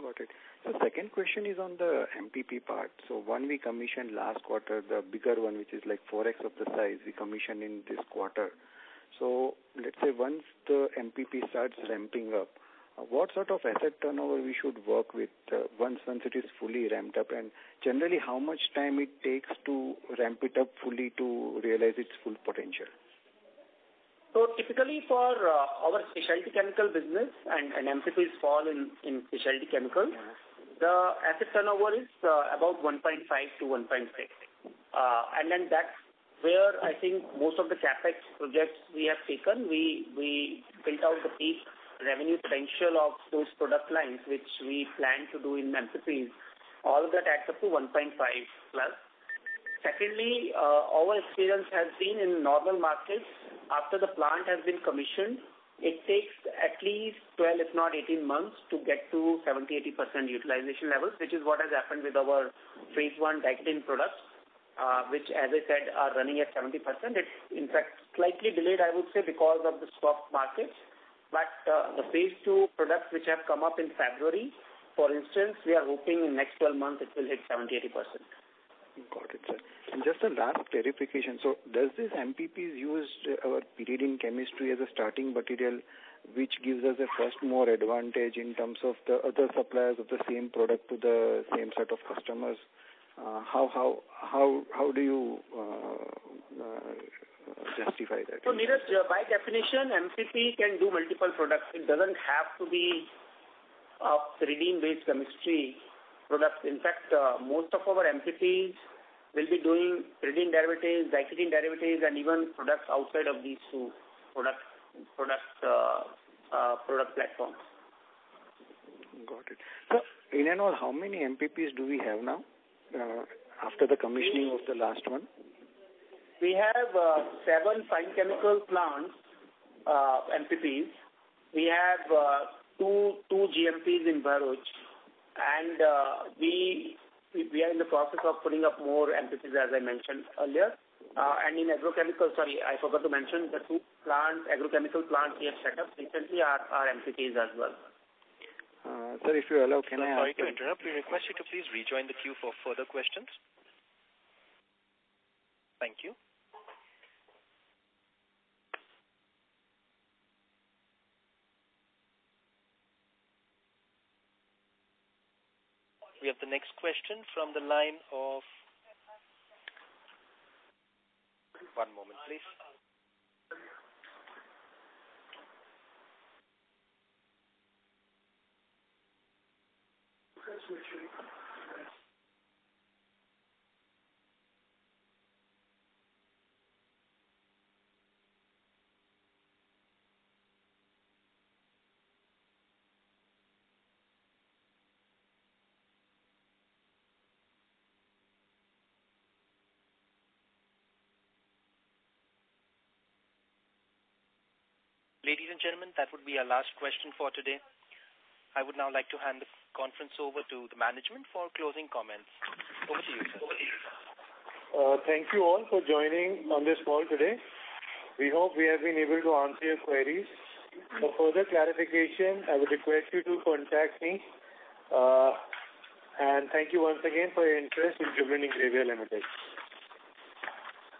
Speaker 10: Got it. So second question is on the MPP part. So one we commissioned last quarter, the bigger one, which is like 4x of the size, we commissioned in this quarter. So let's say once the MPP starts ramping up, what sort of asset turnover we should work with once it is fully ramped up, and generally how much time it takes to ramp it up fully to realize its full potential?
Speaker 3: So typically for our specialty chemical business, and MPPs fall in specialty chemicals, the asset turnover is about 1.5 to 1.6. And then that's where I think most of the capex projects we have taken, we built out the peak revenue potential of those product lines which we plan to do in MPPs. All of that adds up to 1.5 plus. Secondly, our experience has been in normal markets, after the plant has been commissioned, it takes at least 12, if not 18 months to get to 70-80% utilization levels, which is what has happened with our phase 1 diketene products, which, as I said, are running at 70%. It's, in fact, slightly delayed, I would say, because of the soft markets. But the phase 2 products which have come up in February, for instance, we are hoping in next 12 months it will hit 70-80%.
Speaker 10: Got it, sir. And just a last clarification. So does this MPPs use our pyridine chemistry as a starting material, which gives us a first more advantage in terms of the other suppliers of the same product to the same set of customers? How do you justify that?
Speaker 3: So Neeraj, by definition, MPP can do multiple products. It doesn't have to be a pyridine-based chemistry products. In fact, most of our MPPs will be doing pyridine derivatives, diketene derivatives, and even products outside of these two product platforms.
Speaker 10: Got it. So, in and all, how many MPPs do we have now after the commissioning of the last one?
Speaker 3: We have 7 fine chemical plants, MPPs. We have 2 GMPs in Bharuch. And we are in the process of putting up more MPPs, as I mentioned earlier. And in agrochemicals, sorry, I forgot to mention the 2 agrochemical plants we have set up recently are MPPs as well.
Speaker 10: Sir, if you allow, can I ask?
Speaker 4: Sorry to interrupt. We request you to please rejoin the queue for further questions. Thank you. We have the next question from the line of... One moment, please. Ladies and gentlemen, that would be our last question for today. I would now like to hand the conference over to the management for closing comments. Over to you, sir.
Speaker 1: Thank you all for joining on this call today. We hope we have been able to answer your queries. For further clarification, I would request you to contact me. And thank you once again for your interest in Jubilant Ingrevia Limited.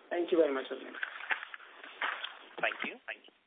Speaker 3: Thank you very much, sir.
Speaker 4: Thank you.